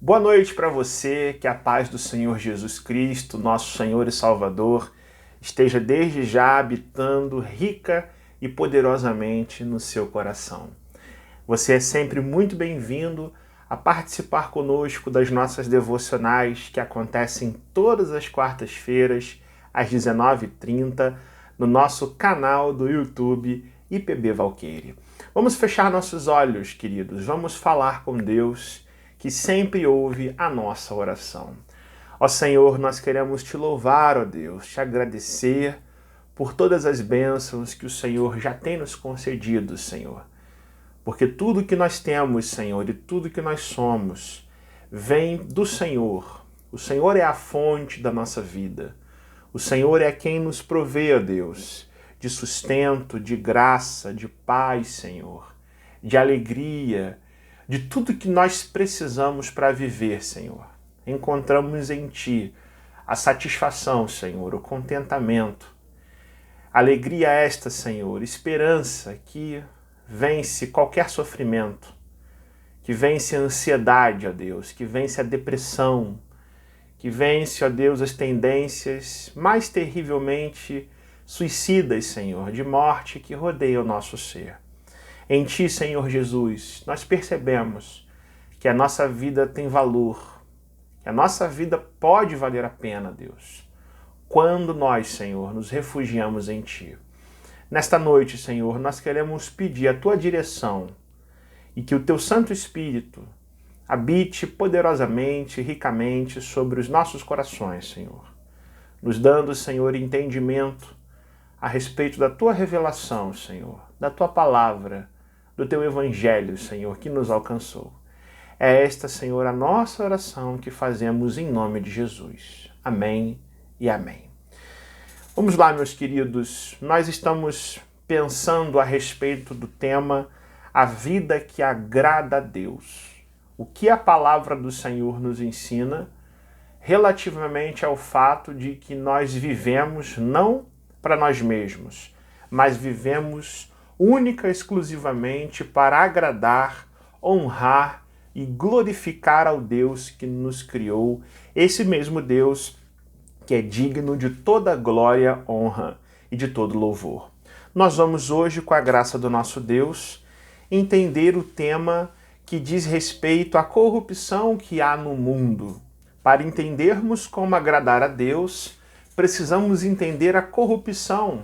Boa noite para você, que a paz do Senhor Jesus Cristo, nosso Senhor e Salvador, esteja desde já habitando rica e poderosamente no seu coração. Você é sempre muito bem-vindo a participar conosco das nossas devocionais que acontecem todas as quartas-feiras, às 19h30, no nosso canal do YouTube IPB Valqueire. Vamos fechar nossos olhos, queridos, vamos falar com Deus, que sempre ouve a nossa oração. Ó Senhor, nós queremos te louvar, ó Deus, te agradecer por todas as bênçãos que o Senhor já tem nos concedido, Senhor. Porque tudo que nós temos, Senhor, e tudo que nós somos, vem do Senhor. O Senhor é a fonte da nossa vida. O Senhor é quem nos provê, ó Deus, de sustento, de graça, de paz, Senhor, de alegria, de tudo que nós precisamos para viver, Senhor. Encontramos em Ti a satisfação, Senhor, o contentamento. Alegria esta, Senhor, esperança que vence qualquer sofrimento, que vence a ansiedade, ó Deus, que vence a depressão, que vence, ó Deus, as tendências mais terrivelmente suicidas, Senhor, de morte que rodeia o nosso ser. Em Ti, Senhor Jesus, nós percebemos que a nossa vida tem valor, que a nossa vida pode valer a pena, Deus, quando nós, Senhor, nos refugiamos em Ti. Nesta noite, Senhor, nós queremos pedir a Tua direção e que o Teu Santo Espírito habite poderosamente e ricamente sobre os nossos corações, Senhor, nos dando, Senhor, entendimento a respeito da Tua revelação, Senhor, da Tua palavra, do Teu Evangelho, Senhor, que nos alcançou. É esta, Senhor, a nossa oração que fazemos em nome de Jesus. Amém e amém. Vamos lá, meus queridos. Nós estamos pensando a respeito do tema A Vida que Agrada a Deus. O que a palavra do Senhor nos ensina relativamente ao fato de que nós vivemos não para nós mesmos, mas vivemos única e exclusivamente para agradar, honrar e glorificar ao Deus que nos criou, esse mesmo Deus que é digno de toda glória, honra e de todo louvor. Nós vamos hoje, com a graça do nosso Deus, entender o tema que diz respeito à corrupção que há no mundo. Para entendermos como agradar a Deus, precisamos entender a corrupção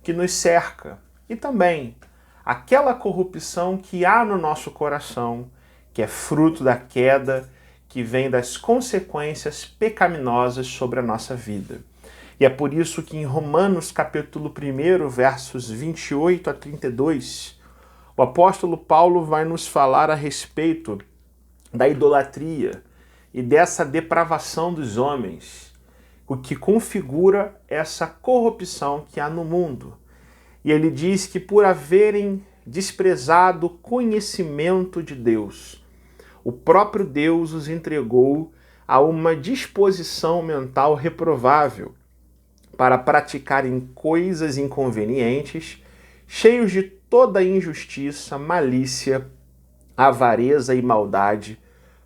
que nos cerca e também aquela corrupção que há no nosso coração, que é fruto da queda, que vem das consequências pecaminosas sobre a nossa vida. E é por isso que em Romanos capítulo 1, versos 28 a 32, o apóstolo Paulo vai nos falar a respeito da idolatria e dessa depravação dos homens, o que configura essa corrupção que há no mundo. E ele diz que por haverem desprezado o conhecimento de Deus, o próprio Deus os entregou a uma disposição mental reprovável para praticarem coisas inconvenientes, cheios de toda injustiça, malícia, avareza e maldade,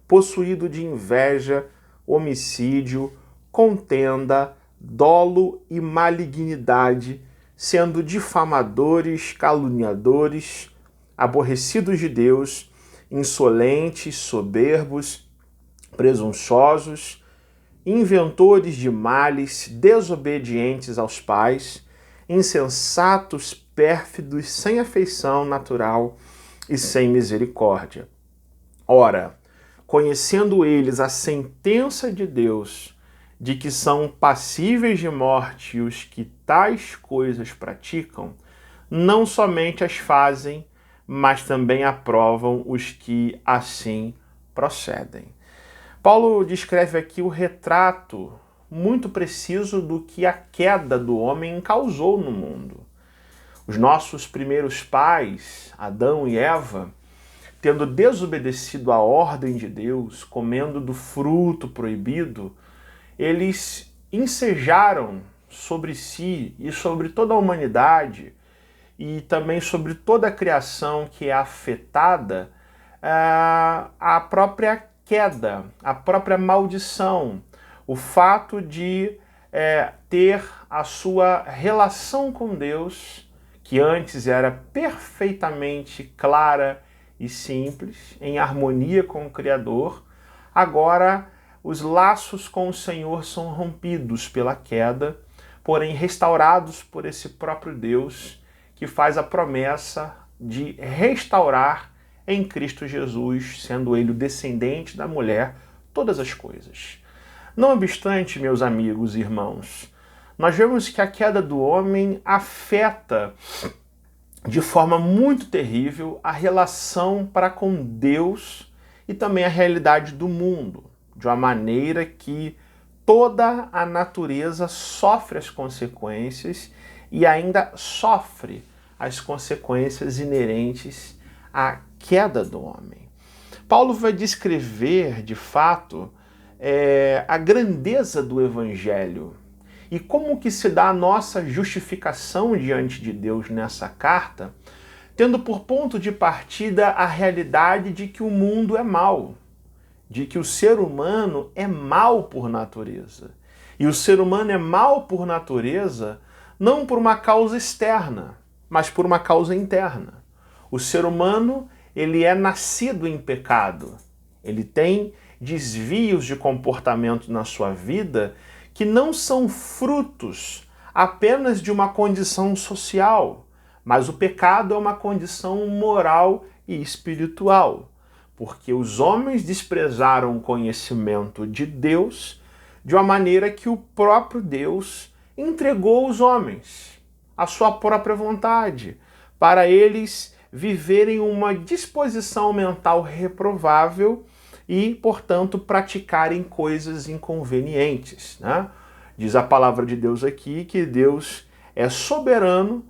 possuído de inveja, homicídio, contenda, dolo e malignidade, sendo difamadores, caluniadores, aborrecidos de Deus, insolentes, soberbos, presunçosos, inventores de males, desobedientes aos pais, insensatos, pérfidos, sem afeição natural e sem misericórdia. Ora, conhecendo eles a sentença de Deus, de que são passíveis de morte os que tais coisas praticam, não somente as fazem, mas também aprovam os que assim procedem. Paulo descreve aqui o retrato muito preciso do que a queda do homem causou no mundo. Os nossos primeiros pais, Adão e Eva, tendo desobedecido à ordem de Deus, comendo do fruto proibido, eles ensejaram sobre si e sobre toda a humanidade e também sobre toda a criação que é afetada a própria queda, a própria maldição, o fato de ter a sua relação com Deus, que antes era perfeitamente clara e simples, em harmonia com o Criador, agora os laços com o Senhor são rompidos pela queda, porém restaurados por esse próprio Deus, que faz a promessa de restaurar em Cristo Jesus, sendo ele o descendente da mulher, todas as coisas. Não obstante, meus amigos e irmãos, nós vemos que a queda do homem afeta de forma muito terrível a relação para com Deus e também a realidade do mundo, de uma maneira que toda a natureza sofre as consequências e ainda sofre as consequências inerentes à queda do homem. Paulo vai descrever, de fato, a grandeza do Evangelho e como que se dá a nossa justificação diante de Deus nessa carta, tendo por ponto de partida a realidade de que o mundo é mau, de que o ser humano é mau por natureza. E o ser humano é mau por natureza não por uma causa externa, mas por uma causa interna. O ser humano, ele é nascido em pecado. Ele tem desvios de comportamento na sua vida que não são frutos apenas de uma condição social, mas o pecado é uma condição moral e espiritual, porque os homens desprezaram o conhecimento de Deus de uma maneira que o próprio Deus entregou os homens à sua própria vontade, para eles viverem uma disposição mental reprovável e, portanto, praticarem coisas inconvenientes, né? Diz a palavra de Deus aqui que Deus é soberano,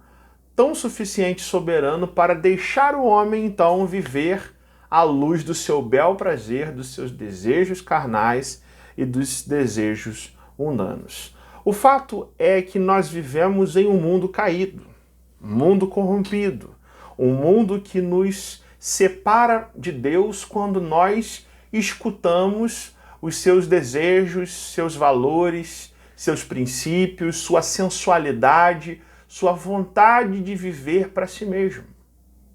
tão suficiente soberano para deixar o homem, então, viver à luz do seu bel prazer, dos seus desejos carnais e dos desejos mundanos. O fato é que nós vivemos em um mundo caído, um mundo corrompido, um mundo que nos separa de Deus quando nós escutamos os seus desejos, seus valores, seus princípios, sua sensualidade, sua vontade de viver para si mesmo.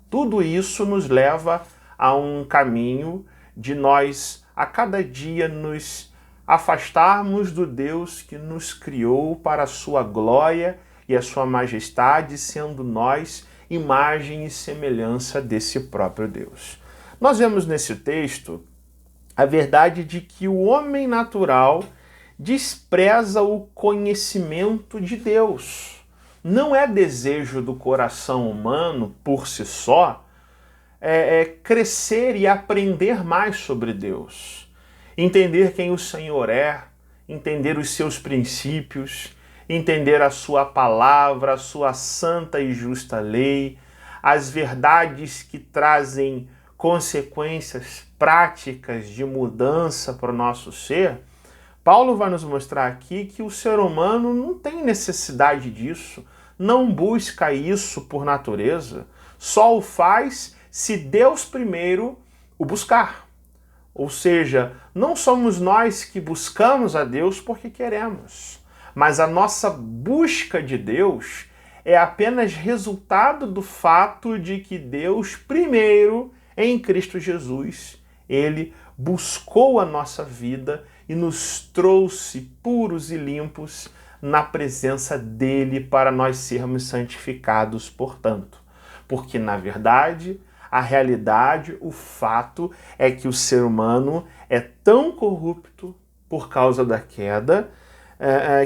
Tudo isso nos leva a um caminho de nós, a cada dia, nos afastarmos do Deus que nos criou para a sua glória e a sua majestade, sendo nós imagem e semelhança desse próprio Deus. Nós vemos nesse texto a verdade de que o homem natural despreza o conhecimento de Deus. Não é desejo do coração humano, por si só, crescer e aprender mais sobre Deus. Entender quem o Senhor é, entender os seus princípios, entender a sua palavra, a sua santa e justa lei, as verdades que trazem consequências práticas de mudança para o nosso ser. Paulo vai nos mostrar aqui que o ser humano não tem necessidade disso, não busca isso por natureza, só o faz se Deus primeiro o buscar. Ou seja, não somos nós que buscamos a Deus porque queremos, mas a nossa busca de Deus é apenas resultado do fato de que Deus primeiro, em Cristo Jesus, ele buscou a nossa vida e nos trouxe puros e limpos na presença dele para nós sermos santificados, portanto. Porque, na verdade, a realidade, o fato é que o ser humano é tão corrupto por causa da queda,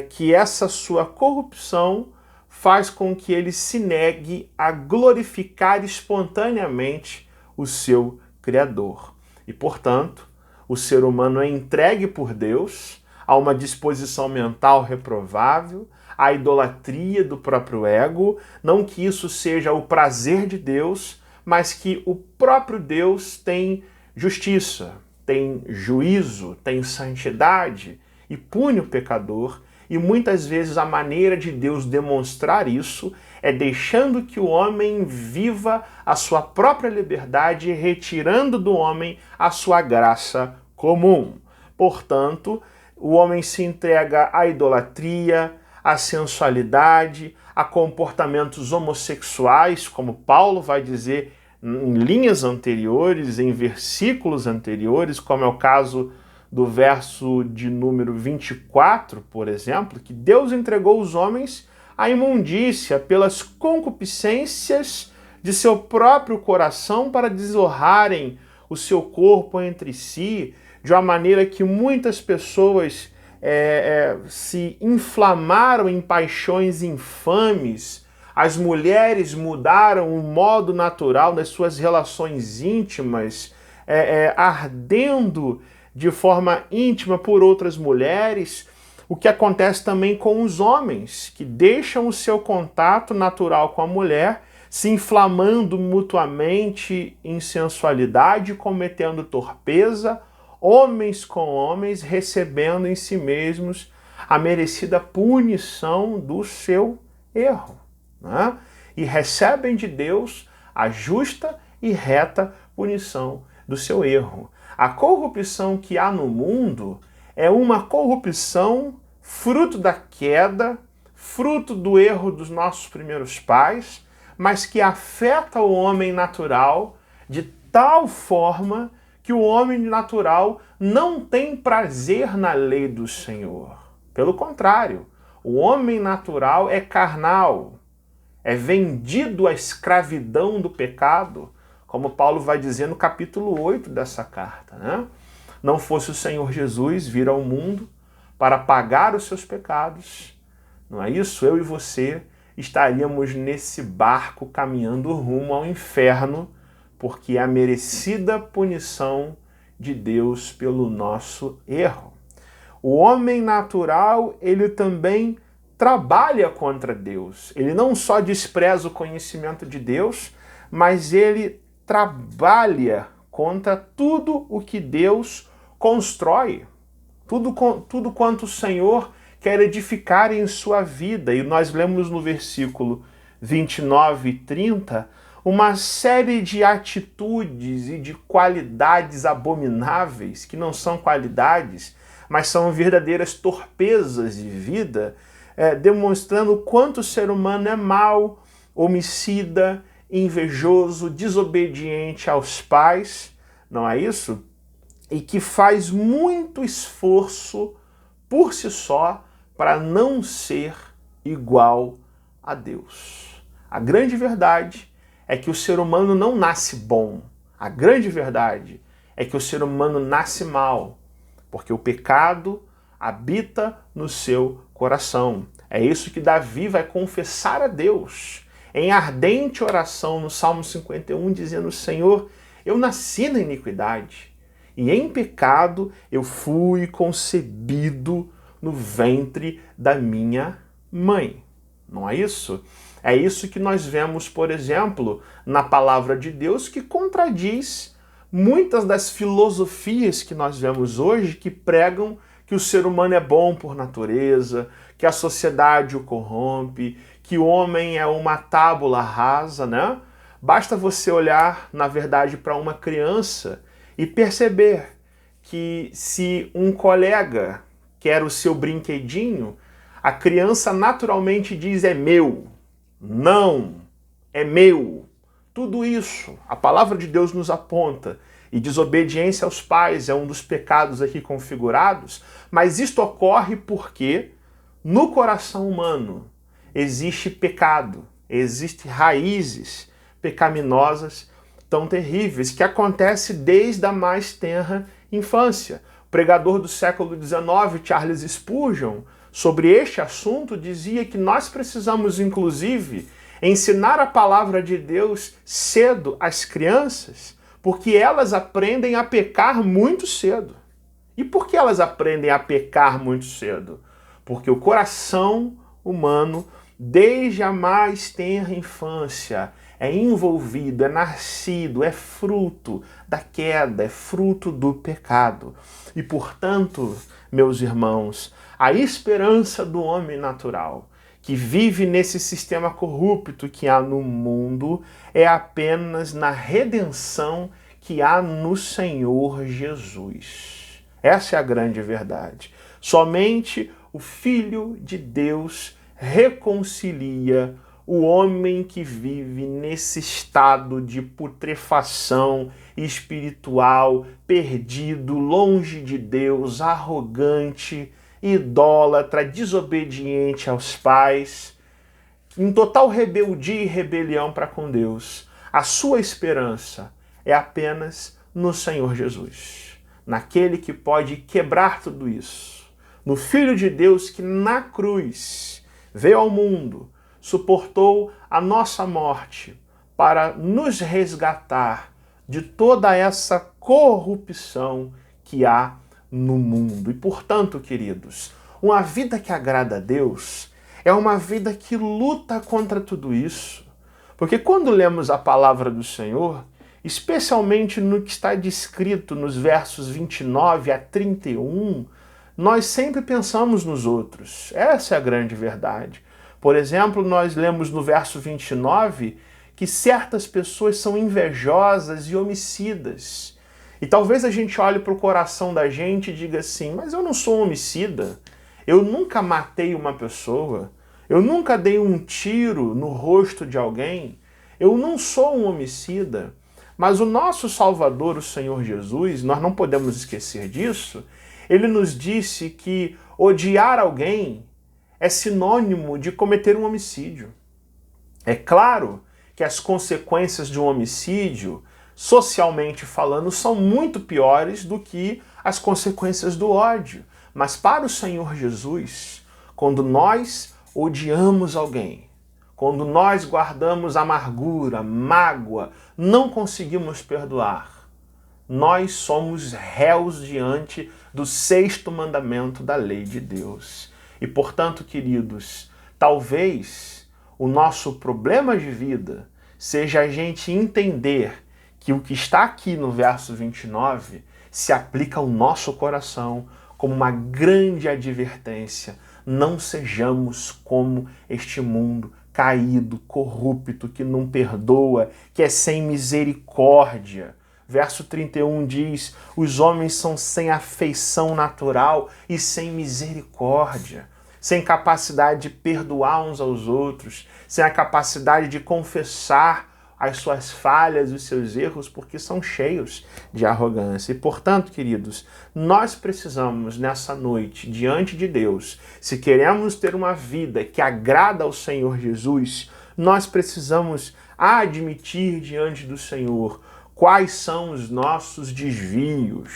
que essa sua corrupção faz com que ele se negue a glorificar espontaneamente o seu Criador. E, portanto, o ser humano é entregue por Deus a uma disposição mental reprovável, à idolatria do próprio ego, não que isso seja o prazer de Deus, mas que o próprio Deus tem justiça, tem juízo, tem santidade e pune o pecador, e muitas vezes a maneira de Deus demonstrar isso é deixando que o homem viva a sua própria liberdade, retirando do homem a sua graça comum. Portanto, o homem se entrega à idolatria, à sensualidade, a comportamentos homossexuais, como Paulo vai dizer em linhas anteriores, em versículos anteriores, como é o caso do verso de número 24, por exemplo, que Deus entregou os homens à imundícia pelas concupiscências de seu próprio coração para desonrarem o seu corpo entre si, de uma maneira que muitas pessoas se inflamaram em paixões infames. As mulheres mudaram o modo natural das suas relações íntimas, ardendo de forma íntima por outras mulheres. O que acontece também com os homens, que deixam o seu contato natural com a mulher, se inflamando mutuamente em sensualidade, cometendo torpeza, homens com homens, recebendo em si mesmos a merecida punição do seu erro, né? E recebem de Deus a justa e reta punição do seu erro. A corrupção que há no mundo é uma corrupção fruto da queda, fruto do erro dos nossos primeiros pais, mas que afeta o homem natural de tal forma que o homem natural não tem prazer na lei do Senhor. Pelo contrário, o homem natural é carnal, é vendido à escravidão do pecado, como Paulo vai dizer no capítulo 8 dessa carta, né? Não fosse o Senhor Jesus vir ao mundo para pagar os seus pecados, não é isso? Eu e você estaríamos nesse barco caminhando rumo ao inferno, porque é a merecida punição de Deus pelo nosso erro. O homem natural, ele também trabalha contra Deus. Ele não só despreza o conhecimento de Deus, mas ele trabalha contra tudo o que Deus constrói, tudo quanto o Senhor quer edificar em sua vida. E nós lemos no versículo 29 e 30 uma série de atitudes e de qualidades abomináveis, que não são qualidades, mas são verdadeiras torpezas de vida, demonstrando o quanto o ser humano é mau, homicida, invejoso, desobediente aos pais, não é isso? E que faz muito esforço por si só para não ser igual a Deus. A grande verdade é que o ser humano não nasce bom. A grande verdade é que o ser humano nasce mal, porque o pecado habita no seu coração. É isso que Davi vai confessar a Deus em ardente oração no Salmo 51, dizendo: Senhor, eu nasci na iniquidade, e em pecado eu fui concebido no ventre da minha mãe. Não é isso? É isso que nós vemos, por exemplo, na palavra de Deus, que contradiz muitas das filosofias que nós vemos hoje, que pregam que o ser humano é bom por natureza, que a sociedade o corrompe, que o homem é uma tábula rasa, né? Basta você olhar, na verdade, para uma criança e perceber que se um colega quer o seu brinquedinho, a criança naturalmente diz: é meu. Não, é meu. Tudo isso, a palavra de Deus nos aponta. E desobediência aos pais é um dos pecados aqui configurados, mas isto ocorre porque no coração humano existe pecado, existem raízes pecaminosas tão terríveis que acontece desde a mais tenra infância. O pregador do século XIX, Charles Spurgeon, sobre este assunto, dizia que nós precisamos, inclusive, ensinar a palavra de Deus cedo às crianças, porque elas aprendem a pecar muito cedo. E por que elas aprendem a pecar muito cedo? Porque o coração humano, desde a mais tenra infância, é envolvido, é nascido, é fruto da queda, é fruto do pecado. E, portanto, meus irmãos, a esperança do homem natural, que vive nesse sistema corrupto que há no mundo, é apenas na redenção que há no Senhor Jesus. Essa é a grande verdade. Somente o Filho de Deus reconcilia o homem que vive nesse estado de putrefação espiritual, perdido, longe de Deus, arrogante, idólatra, desobediente aos pais, em total rebeldia e rebelião para com Deus. A sua esperança é apenas no Senhor Jesus, naquele que pode quebrar tudo isso, no Filho de Deus que na cruz veio ao mundo, suportou a nossa morte para nos resgatar de toda essa corrupção que há no mundo. E, portanto, queridos, uma vida que agrada a Deus é uma vida que luta contra tudo isso. Porque quando lemos a palavra do Senhor, especialmente no que está descrito nos versos 29 a 31, nós sempre pensamos nos outros. Essa é a grande verdade. Por exemplo, nós lemos no verso 29 que certas pessoas são invejosas e homicidas. E talvez a gente olhe para o coração da gente e diga assim, mas eu não sou homicida, eu nunca matei uma pessoa, eu nunca dei um tiro no rosto de alguém, eu não sou um homicida. Mas o nosso Salvador, o Senhor Jesus, nós não podemos esquecer disso, ele nos disse que odiar alguém é sinônimo de cometer um homicídio. É claro que as consequências de um homicídio, socialmente falando, são muito piores do que as consequências do ódio. Mas para o Senhor Jesus, quando nós odiamos alguém, quando nós guardamos amargura, mágoa, não conseguimos perdoar, nós somos réus diante do 6º mandamento da lei de Deus. E, portanto, queridos, talvez o nosso problema de vida seja a gente entender que o que está aqui no verso 29 se aplica ao nosso coração como uma grande advertência. Não sejamos como este mundo caído, corrupto, que não perdoa, que é sem misericórdia. Verso 31 diz, os homens são sem afeição natural e sem misericórdia, sem capacidade de perdoar uns aos outros, sem a capacidade de confessar as suas falhas e os seus erros, porque são cheios de arrogância. E, portanto, queridos, nós precisamos, nessa noite, diante de Deus, se queremos ter uma vida que agrada ao Senhor Jesus, nós precisamos admitir diante do Senhor quais são os nossos desvios.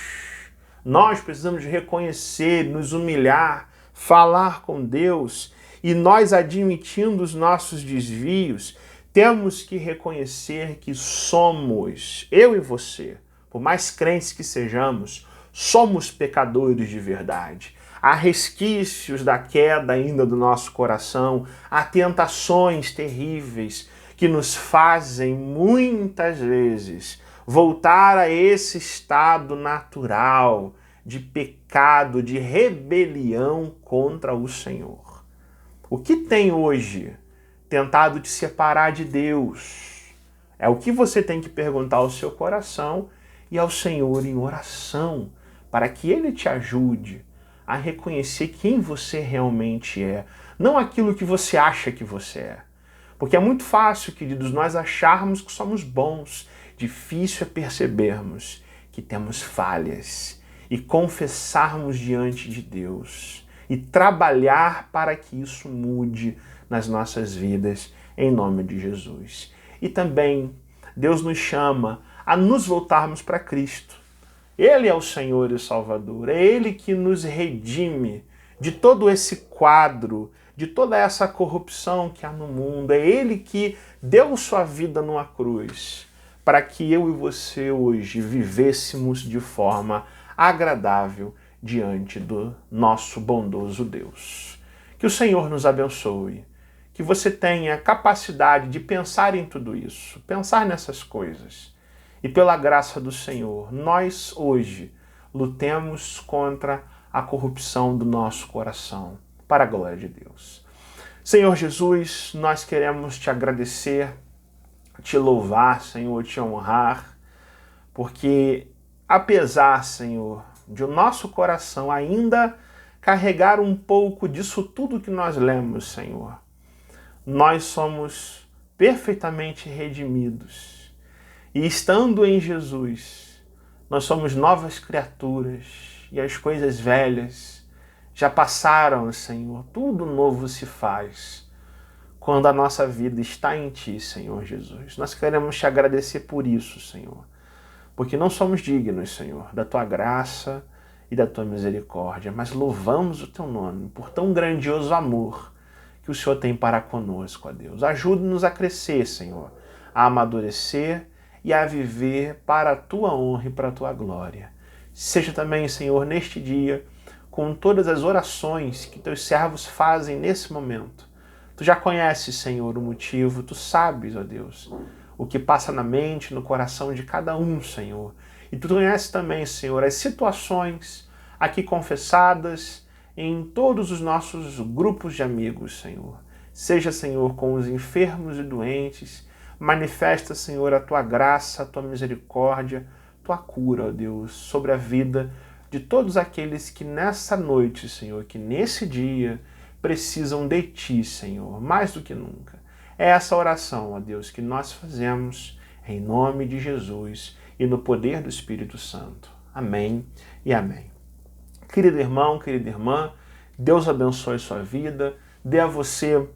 Nós precisamos reconhecer, nos humilhar, falar com Deus, e nós admitindo os nossos desvios, temos que reconhecer que somos, eu e você, por mais crentes que sejamos, somos pecadores de verdade. Há resquícios da queda ainda do nosso coração, há tentações terríveis que nos fazem muitas vezes voltar a esse estado natural de pecado, de rebelião contra o Senhor. O que tem hoje tentado te separar de Deus? É o que você tem que perguntar ao seu coração e ao Senhor em oração, para que Ele te ajude a reconhecer quem você realmente é, não aquilo que você acha que você é. Porque é muito fácil, queridos, nós acharmos que somos bons. Difícil é percebermos que temos falhas e confessarmos diante de Deus e trabalhar para que isso mude nas nossas vidas, em nome de Jesus. E também Deus nos chama a nos voltarmos para Cristo. Ele é o Senhor e o Salvador, é Ele que nos redime de todo esse quadro, de toda essa corrupção que há no mundo. É Ele que deu sua vida numa cruz para que eu e você hoje vivêssemos de forma agradável diante do nosso bondoso Deus. Que o Senhor nos abençoe, que você tenha capacidade de pensar em tudo isso, pensar nessas coisas. E pela graça do Senhor, nós hoje lutemos contra a corrupção do nosso coração, para a glória de Deus. Senhor Jesus, nós queremos te agradecer, te louvar, Senhor, te honrar, porque apesar, Senhor, de o nosso coração ainda carregar um pouco disso tudo que nós lemos, Senhor. Nós somos perfeitamente redimidos. E estando em Jesus, nós somos novas criaturas e as coisas velhas já passaram, Senhor. Tudo novo se faz quando a nossa vida está em Ti, Senhor Jesus. Nós queremos Te agradecer por isso, Senhor, porque não somos dignos, Senhor, da Tua graça e da Tua misericórdia, mas louvamos o Teu nome por tão grandioso amor que o Senhor tem para conosco, ó Deus. Ajude-nos a crescer, Senhor, a amadurecer e a viver para a Tua honra e para a Tua glória. Seja também, Senhor, neste dia, com todas as orações que Teus servos fazem nesse momento. Tu já conheces, Senhor, o motivo, Tu sabes, ó Deus, o que passa na mente, no coração de cada um, Senhor. E Tu conheces também, Senhor, as situações aqui confessadas em todos os nossos grupos de amigos, Senhor. Seja, Senhor, com os enfermos e doentes, manifesta, Senhor, a Tua graça, a Tua misericórdia, Tua cura, ó Deus, sobre a vida de todos aqueles que nessa noite, Senhor, que nesse dia precisam de Ti, Senhor, mais do que nunca. É essa oração, ó Deus, que nós fazemos em nome de Jesus e no poder do Espírito Santo. Amém e amém. Querido irmão, querida irmã, Deus abençoe sua vida, dê a você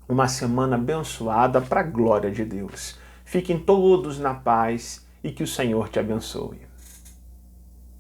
uma semana abençoada para a glória de Deus. Fiquem todos na paz e que o Senhor te abençoe.